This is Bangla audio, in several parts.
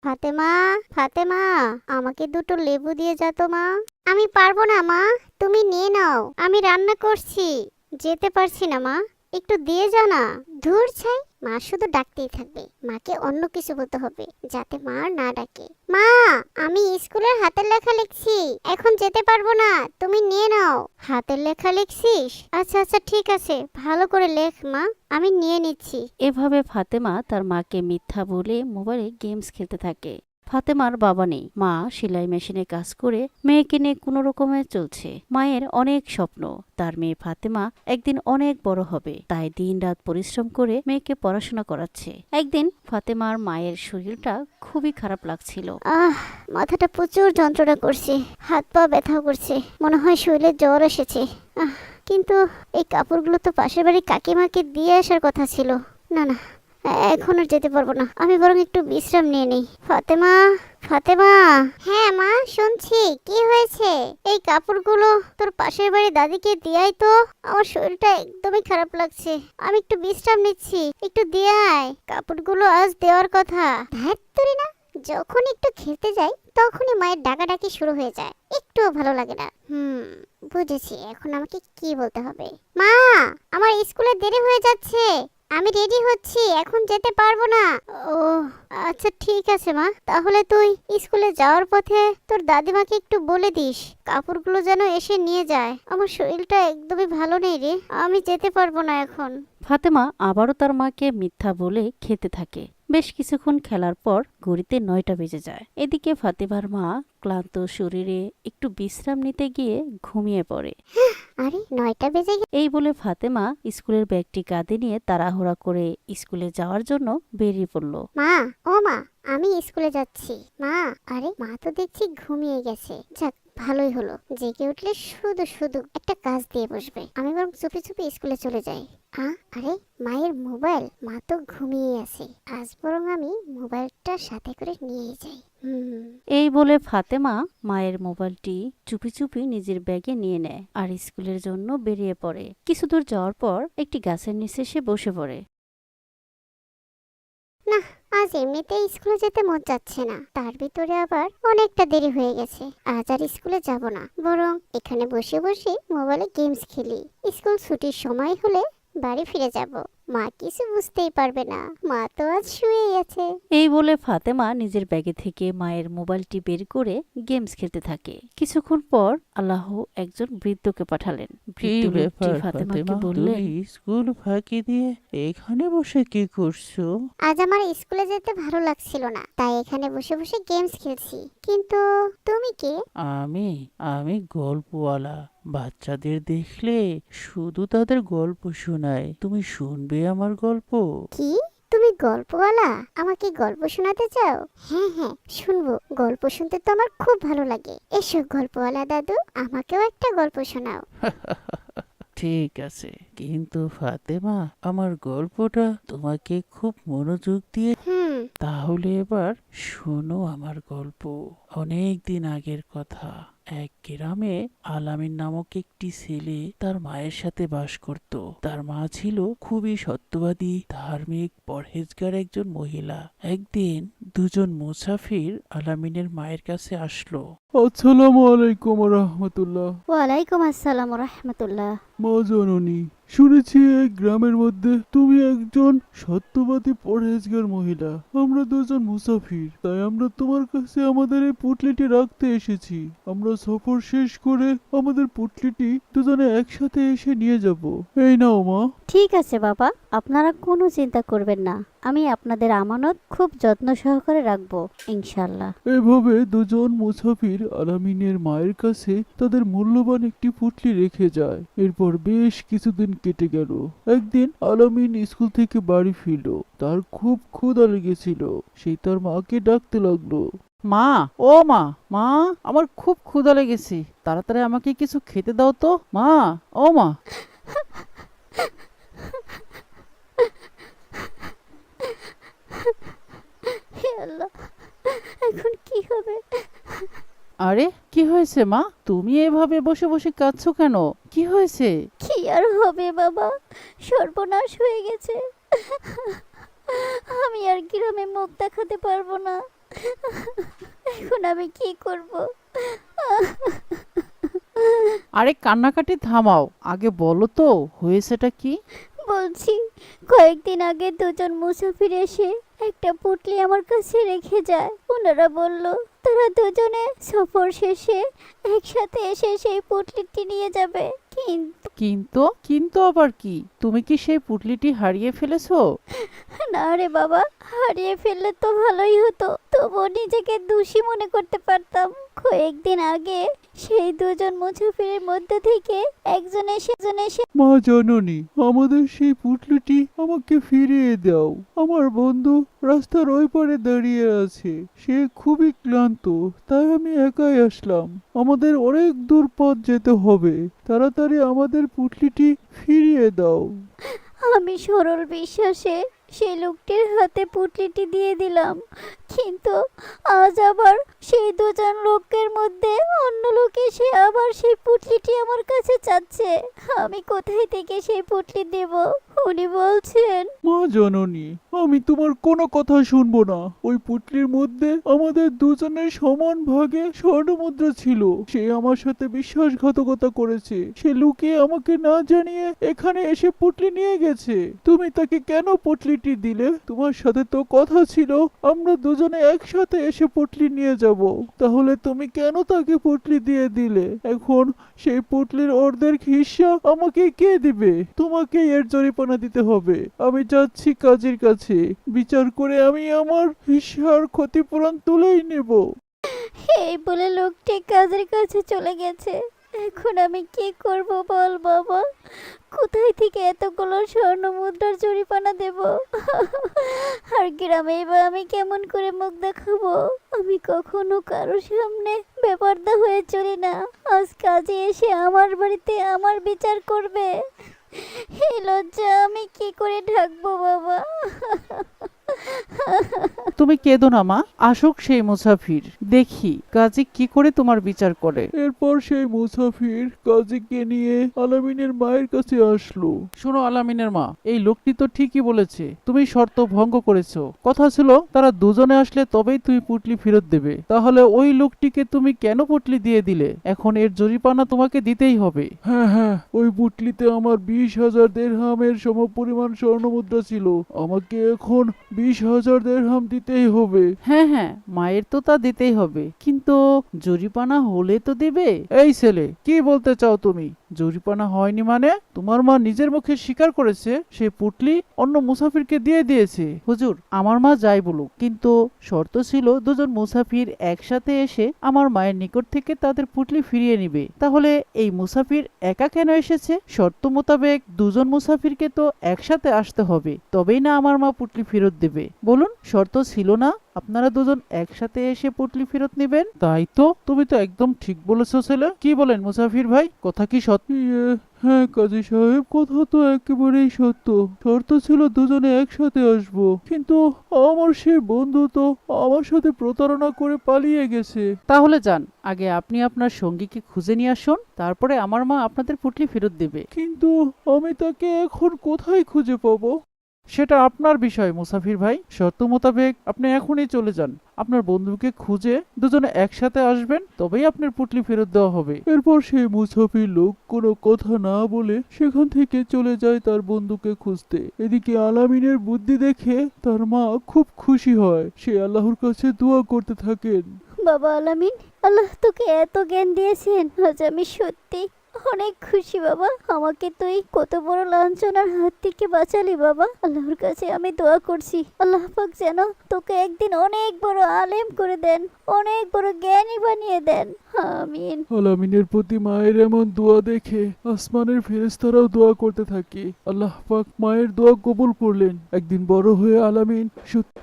ফাতেমা, ফাতেমা, আমাকে দুটো লেবু দিয়ে যা তো মা। আমি পারবো না মা, তুমি নিয়ে নাও, আমি রান্না করছি। যেতে পারছি না মা, একটু দিয়ে যা না। ধুর ছাই, মা শুধু ডাকতেই থাকবে। মাকে অন্য কিছু বলতে হবে যাতে মা আর না ডাকে। মা, আমি স্কুলের হাতের লেখা লিখছি, এখন যেতে পারবো না, তুমি নিয়ে নাও। হাতের লেখা লিখছিস? আচ্ছা আচ্ছা ঠিক আছে, ভালো করে লেখ মা, আমি নিয়ে নিচ্ছি। এভাবে ফাতেমা তার মাকে মিথ্যা বলে মোবাইলে গেমস খেলতে থাকে। ফাতেমার বাবা নেই, মা সেলাই মেশিনে কাজ করে মেয়েকে নিয়ে কোনো রকমে চলছে। মায়ের অনেক স্বপ্ন তার মেয়ে ফাতেমা একদিন অনেক বড় হবে, তাই দিনরাত পরিশ্রম করে মেয়েকে পড়াশোনা করাচ্ছে। একদিন ফাতেমার মায়ের শরীরটা খুবই খারাপ লাগছিল। মাথাটা প্রচুর যন্ত্রণা করছে, হাত পা ব্যথাও করছে, মনে হয় শরীরে জ্বর এসেছে। কিন্তু এই কাপড়গুলো তো পাশের বাড়ির কাকিমাকে দিয়ে আসার কথা ছিল। না না, এখন আর যেতে পারবো না, আমি বরং একটু বিশ্রাম নিয়ে নেই। ফাতেমা, ফাতেমা। হ্যাঁ মা, শুনছি, কি হয়েছে? এই কাপড়গুলো তোর পাশের বাড়ির দাদিকে দিয়াই তো, আমার শরীরটা একদমই খারাপ লাগছে, আমি একটু বিশ্রাম নিচ্ছি, একটু দিয়ে আয়। কাপড়গুলো আজ দেওয়ার কথা। ধ্যাত তুরি না, যখন একটু খেলতে যাই তখনই মায়ের ডাকাডাকি শুরু হয়ে যায়, একটুও ভালো লাগে না। বুঝেছি, এখন আমাকে কি বলতে হবে। মা, আমার স্কুলে দেরি হয়ে যাচ্ছে, আমি রেডি হচ্ছি, এখন যেতে পারবো না। ও আচ্ছা ঠিক আছে মা, তাহলে তুই স্কুলে যাওয়ার পথে তোর দাদিমাকে একটু বলে দিস কাপড়গুলো যেন এসে নিয়ে যায়, আমার শরীরটা একদমই ভালো নেই রে, আমি যেতে পারবো না এখন। ফাতেমা আবারও তার মাকে মিথ্যা বলে খেতে থাকে। বেশ কিছুক্ষণ খেলার পর ঘড়িতে 9টা বেজে যায়। এদিকে ফাতেমার মা ক্লান্ত শরীরে একটু বিশ্রাম নিতে গিয়ে ঘুমিয়ে পড়ে। আরে 9টা বেজে গেছে। এই বলে ফাতেমা স্কুলের ব্যাগটি কাঁধে নিয়ে তাড়াহুড়া করে স্কুলে যাওয়ার জন্য বেরিয়ে পড়ল। মা, ও মা, আমি স্কুলে যাচ্ছি। মা, আরে মা তো দেখছি ঘুমিয়ে গেছে। যাক, ভালোই হলো, জেগে উঠলে শুধু শুধু একটা কাজ দিয়ে বসবে, আমি বরং চুপি চুপি স্কুলে চলে যাই। আরে মায়ের মোবাইল, মা তো ঘুমিয়ে আছে, আজ বরং আমি মোবাইলটা সাথে করে নিয়ে যাই। এই বলে ফাতেমা মায়ের মোবাইলটি চুপি চুপি নিজের ব্যাগে নিয়ে নেয় আর স্কুলের জন্য বেরিয়ে পড়ে। কিছু দূর যাওয়ার পর একটি গাছের নিচে সে বসে পড়ে। না, আজ এমনিতেই স্কুলে যেতে মন যাচ্ছে না, তার ভিতরে আবার অনেকটা দেরি হয়ে গেছে। আজ আর স্কুলে যাব না, বরং এখানে বসে বসে মোবাইলে গেমস খেলি। স্কুল ছুটির সময় হলে বাড়ি ফিরে যাব, মা কিছু বুঝতেই পারবে না, মা তো আজ শুয়েই আছে। এই বলে ফাতেমা নিজের ব্যাগে থেকে মায়ের মোবাইলটি বের করে গেমস খেলতে থাকে। কিছুক্ষণ পর আল্লাহ একজন বৃদ্ধকে পাঠালেন। কি বৃদ্ধ লোকটি ব্যাপার ফাতেমাকে ফাতেমা, বললেন, তুমি স্কুল ফাঁকি দিয়ে এখানে বসে কি করছো? আজ আমার স্কুলে যেতে ভালো লাগছিল না, তাই এখানে বসে বসে গেমস খেলছি। কিন্তু তুমি কে? আমি আমি গল্পওয়ালা। বাচ্চাদের দেখলে শুধু তাদের গল্প শোনায়। তুমি শুনবে আমার গল্প? কি, তুমি গল্পওয়ালা? আমাকে গল্প শোনাতে চাও? হ্যাঁ হ্যাঁ, শুনবো, গল্প শুনতে তো আমার খুব ভালো লাগে। এসো গল্পওয়ালা দাদু, আমাকেও একটা গল্প শোনাও। ঠিক আছে, কিন্তু ফাতেমা, আমার গল্পটা তোমাকে খুব মনোযোগ দিয়ে তাহলে এবার শোনো আমার গল্প। অনেক দিন আগের কথা। এক গ্রামে আলামিন নামক একটি ছেলে তার মায়ের সাথে বাস করত। তার মা ছিল খুবই সত্যবাদী, ধার্মিক, পরহেজগার একজন মহিলা। একদিন দুজন মুসাফির আলামিনের মায়ের কাছে আসলো। আসসালামু আলাইকুম রহমতুল্লাহ। ওয়ালাইকুম আসসালাম রাহমাতুল্লাহ। মা জননী, শুনেছি এই গ্রামের মধ্যে তুমি একজন সত্যবাদী পরহেজগার মহিলা। আমরা দুজন মুসাফির, তাই আমরা তোমার কাছে আমাদের এই পুটলিটি রাখতে এসেছি। আমরা সফর শেষ করে আমাদের পুটলিটি দুজনে একসাথে এসে নিয়ে যাব। এই নাও মা। ঠিক আছে বাবা, আপনারা কোনো চিন্তা করবেন না, আমি আপনাদের আমানত খুব যত্ন সহকারে রাখবো ইনশাল্লাহ। এভাবে দুজন মুসাফির আলামিনের মায়ের কাছে তাদের মূল্যবান একটি পুটলি রেখে যায়। এরপর বেশ কিছুদিন কেটে গেল। একদিন আলামিন স্কুল থেকে বাড়ি ফিরল। তার খুব ক্ষুধা লেগেছিল। সে তার মাকে ডাকতে লাগলো। মা, ও মা, মা, আমার খুব ক্ষুধা লেগেছে, তাড়াতাড়ি আমাকে কিছু খেতে দাও তো মা, ও মা। হে আল্লাহ, এখন কি হবে? আরে কি হয়েছে মা, তুমি এভাবে বসে বসে কাঁদছো কেন? কি হয়েছে? কি আর হবে বাবা, সর্বনাশ হয়ে গেছে, আমি আর গ্রামে মুখ দেখাতে পারবো না। এখন আমি কি করব? আরে কান্নাকাটি থামাও, আগে বলো তো হয়েছেটা কি? বলছি, কয়েকদিন আগে দুজন মুসাফির এসে একটা পুটলি আমার কাছে রেখে যায়। ওনারা বলল তারা দুজনে সফর শেষে একসাথে এসে সেই পুটলিটি নিয়ে যাবে। কিন্তু কিন্তু কিন্তু আবার কি? তুমি কি সেই পুটলিটি হারিয়ে ফেলেছো? না রে বাবা, হারিয়ে ফেললে তো ভালোই হতো, তবুও নিজেকে দোষী মনে করতে পারতাম। কয়েকদিন আগে সেই দুজন মুসাফিরের মধ্যে থেকে একজন এসে মা জননী, আমাদের সেই পুটলিটি আমাকে ফিরিয়ে দাও। আমার বন্ধু রাস্তার ওই পারে দাঁড়িয়ে আছে, সে খুবই ক্লান্ত, তাই আমি একাই আসলাম। আমাদের অনেক দূর পথ যেতে হবে, তাড়াতাড়ি আমাদের পুটলিটি ফিরিয়ে দাও। আমি সরল বিশ্বাসে সেই লোকটির হাতে পুটলিটি দিয়ে দিলাম, কিন্তু আজ আবার সেই দুজন লোকের মধ্যে অন্য লোক এসে আবার সেই পুটলিটি আমার কাছে চাচ্ছে। আমি কোথায় থেকে সেই পুটলি দেব? উনি বলছেন মা জননী, আমি তোমার কোনো কথা শুনবো না। ওই পুটলির মধ্যে আমাদের দুজনের সমান ভাগে স্বর্ণমুদ্রা ছিল। সে আমার সাথে বিশ্বাসঘাতকতা করেছে। সে লুকিয়ে আমাকে না জানিয়ে এখানে এসে পুটলি নিয়ে গেছে। তুমি তাকে কেন পুটলিটি দিলে? তোমার সাথে তো কথা ছিল আমরা দুজনে একসাথে এসে পুটলি নিয়ে যাব। তাহলে তুমি কেন তাকে পুটলি দিয়ে দিলে? এখন সেই পুটলির অর্ধেক হিস্সা আমাকে কে দিবে? তোমাকে এর জরিমানা দিতে হবে। আমি যাচ্ছি কাজীর কাছে, বিচার করে আমি আমার হিস্সার ক্ষতিপূরণ তুলেই নেব। এই বলে লোকটি কাজের কাছে চলে গেছে। এখন আমি কি করব বল বাবা? কোথায় থেকে এতগুলো স্বর্ণ মুদ্রার জরিমানা দেব? আর গ্রামে বা আমি কেমন করে মুখ দেখাবো? আমি কখনো কারো সামনে বেপরদা হয়ে চলি না। আজ কাজে এসে আমার বাড়িতে আমার বিচার করবে। এই লজ্জা আমি কি করে ঢাকবো বাবা? তুমি কেঁদো না মা, আসুক সেই মুসাফির, দেখি কাজী কি করে তোমার বিচার করে। এরপর সেই মুসাফির কাজীকে নিয়ে আলামিনের মায়ের কাছে আসলো। শোনো আলামিনের মা, এই লোকটি তো ঠিকই বলেছে, তুমি শর্ত ভঙ্গ করেছো। কথা ছিল তারা দুজনে আসলে তবেই তুমি পুটলি ফেরত দেবে, তাহলে ওই লোকটিকে তুমি কেন পুটলি দিয়ে দিলে? এখন এর জরিমানা তোমাকে দিতেই হবে। হ্যাঁ হ্যাঁ, ওই পুটলিতে আমার 20,000 দেরহামের সমপরিমাণ স্বর্ণমুদ্রা ছিল। আমাকে এখন 20,000 দেরহাম দিতেই হবে। হ্যাঁ হ্যাঁ, মায়ের তো তা দিতেই হবে, কিন্তু জরিপানা হলে তো দেবে। এই ছেলে, কি বলতে চাও তুমি? জরিপানা হয়নি মানে? তোমার মা নিজের মুখে স্বীকার করেছে সে পুটলি অন্য মুসাফিরকে দিয়ে দিয়েছে। হুজুর, আমার মা যাই বলুক, কিন্তু শর্ত ছিল দুজন মুসাফির একসাথে এসে আমার মায়ের নিকট থেকে তাদের পুটলি ফিরিয়ে নিবে। তাহলে এই মুসাফির একা কেন এসেছে? শর্ত মোতাবেক দুজন মুসাফিরকে তো একসাথে আসতে হবে, তবেই না আমার মা পুটলি ফেরত দেবে। বলুন, শর্ত ছিল না আপনারা দুজন একসাথে এসে পুটলি ফেরত নেবেন? তাই তো, তুমি তো একদম ঠিক বলেছো ছেলে। কি বলেন মুসাফির ভাই, কথা কি সত্য? হ্যাঁ কাজী সাহেব, কথা তো একেবারেই সত্য। শর্ত ছিল দুজনে একসাথে আসবো, কিন্তু আমার সেই বন্ধু তো আমার সাথে প্রতারণা করে পালিয়ে গেছে। তাহলে যান, আগে আপনি আপনার সঙ্গীকে খুঁজে নিয়ে আসুন, তারপরে আমার মা আপনাদের পুটলি ফেরত দেবে। কিন্তু আমি তাকে এখন কোথায় খুঁজে পাবো? সেটা আপনার বিষয় মুসাফির ভাই, শর্ত মোতাবেক আপনি এখনই চলে যান, আপনার বন্ধুকে খুঁজে দুজনে একসাথে আসবেন, তবেই আপনার পুটলি ফেরত দেওয়া হবে। এরপর সেই মুসাফির লোক কোনো কথা না বলে সেখান থেকে চলে যায় তার বন্ধুকে খুঁজতে। এদিকে আলামিনের বুদ্ধি দেখে তার মা খুব খুশি হয়। সে আল্লাহর কাছে দোয়া করতে থাকেন। বাবা আলামিন, আল্লাহ তোকে এত জ্ঞান দিয়েছেন, আজ আমি সত্যি অনেক খুশি বাবা। আমাকে তুই কত বড় লাঞ্ছনার হাত থেকে বাঁচালি বাবা। আল্লাহর কাছে আমি দোয়া করছি, আল্লাহ পাক যেন তোকে একদিন অনেক বড় আলেম করে দেন, অনেক বড় জ্ঞানী বানিয়ে দেন। আমিন। আলামিনের প্রতি মায়ের এমন দোয়া দেখে আসমানের ফেরেশতারাও দোয়া করতে থাকে। আল্লাহ পাক মায়ের দোয়া কবুল করলেন। একদিন বড় হয়ে আলামিন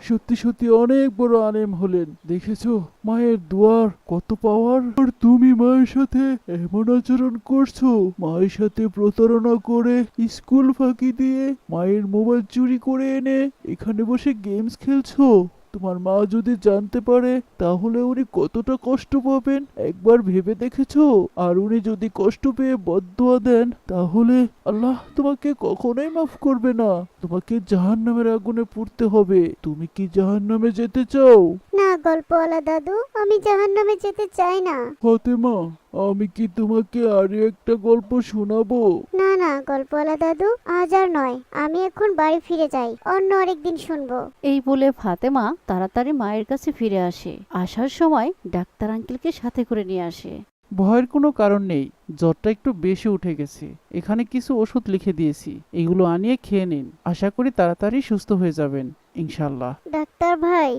সত্যি সত্যি অনেক বড় আলেম হলেন। দেখেছো মায়ের দোয়ার কত পাওয়ার। আর তুমি মায়ের সাথে এমন আচরণ করছো, মায়ের সাথে প্রতারণা করে স্কুল ফাঁকি দিয়ে মায়ের মোবাইল চুরি করে এনে এখানে বসে গেমস খেলছো। তোমার মা যদি জানতে পারে তাহলে উনি কতটা কষ্ট পাবেন একবার ভেবে দেখেছো? আর উনি যদি কষ্ট পেয়ে বদদুয়া দেন তাহলে আল্লাহ তোমাকে কখনোই মাফ করবে না। তোমাকে জাহান্নামের আগুনে পুড়তে হবে। তুমি কি জাহান্নামে যেতে চাও? না গল্পওয়ালা দাদু, আমি জাহান্নামে যেতে চাই না। ফাতেমা, আমি কি তোমাকে আরো একটা গল্প শোনাবো? না না গল্পওয়ালা দাদু, আজ আর নয়, আমি এখন বাড়ি ফিরে যাই, অন্য আরেকদিন শুনবো। এই বলে ফাতেমা তাড়াতাড়ি মায়ের কাছে ফিরে আসে। আসার সময় ডাক্তার আঙ্কেলকে সাথে করে নিয়ে আসে। ভয়ের কোনো কারণ নেই, জ্বরটা একটু বেশি উঠে গেছে। এখানে কিছু ওষুধ লিখে দিয়েছি, এগুলো আনিয়ে খেয়ে নিন। আশা করি তাড়াতাড়ি সুস্থ হয়ে যাবেন ইনশাল্লাহ। ডাক্তার ভাই,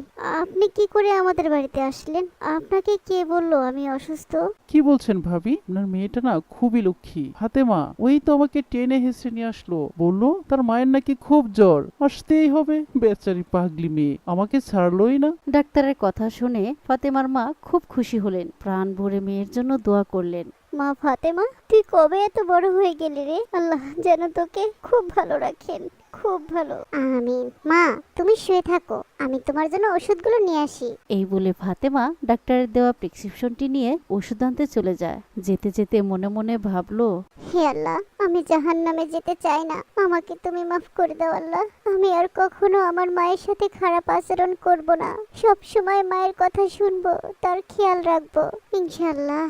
আপনি কি করে আমাদের বাড়িতে আসলেন? আপনাকে কে বললো আমি অসুস্থ? কি বলছেন ভাবি? আপনার মেয়েটা না খুবই লক্ষ্মী। ফাতেমা ওই তো আমাকে টেনে হেসে নিয়ে আসলো, বললো তার মায়ের নাকি খুব জ্বর, আসতেই হবে। বেচারি পাগলি মেয়ে আমাকে ছাড়লোই না। ডাক্তারের কথা শুনে ফাতেমার মা খুব খুশি হলেন, প্রাণ ভরে মেয়ের জন্য দোয়া করলেন। মা ফাতেমা, তুই কবে এত বড় হয়ে গেলি রে? আল্লাহ যেন তোকে খুব ভালো রাখেন, খুব ভালো। আমিন। মা তুমি শুয়ে থাকো, আমি তোমার জন্য ওষুধগুলো নিয়ে আসি। এই বলে ফাতেমা ডাক্তারের দেওয়া প্রেসক্রিপশনটি নিয়ে ওষুধ আনতে চলে যায়। যেতে যেতে মনে মনে ভাবলো, হে আল্লাহ, আমি জাহান্নামে যেতে চাই না, আমাকে তুমি মাফ করে দাও আল্লাহ। আমি আর কখনো আমার মায়ের সাথে খারাপ আচরণ করব না, সব সময় মায়ের কথা শুনবো, তার খেয়াল রাখবো ইনশাআল্লাহ।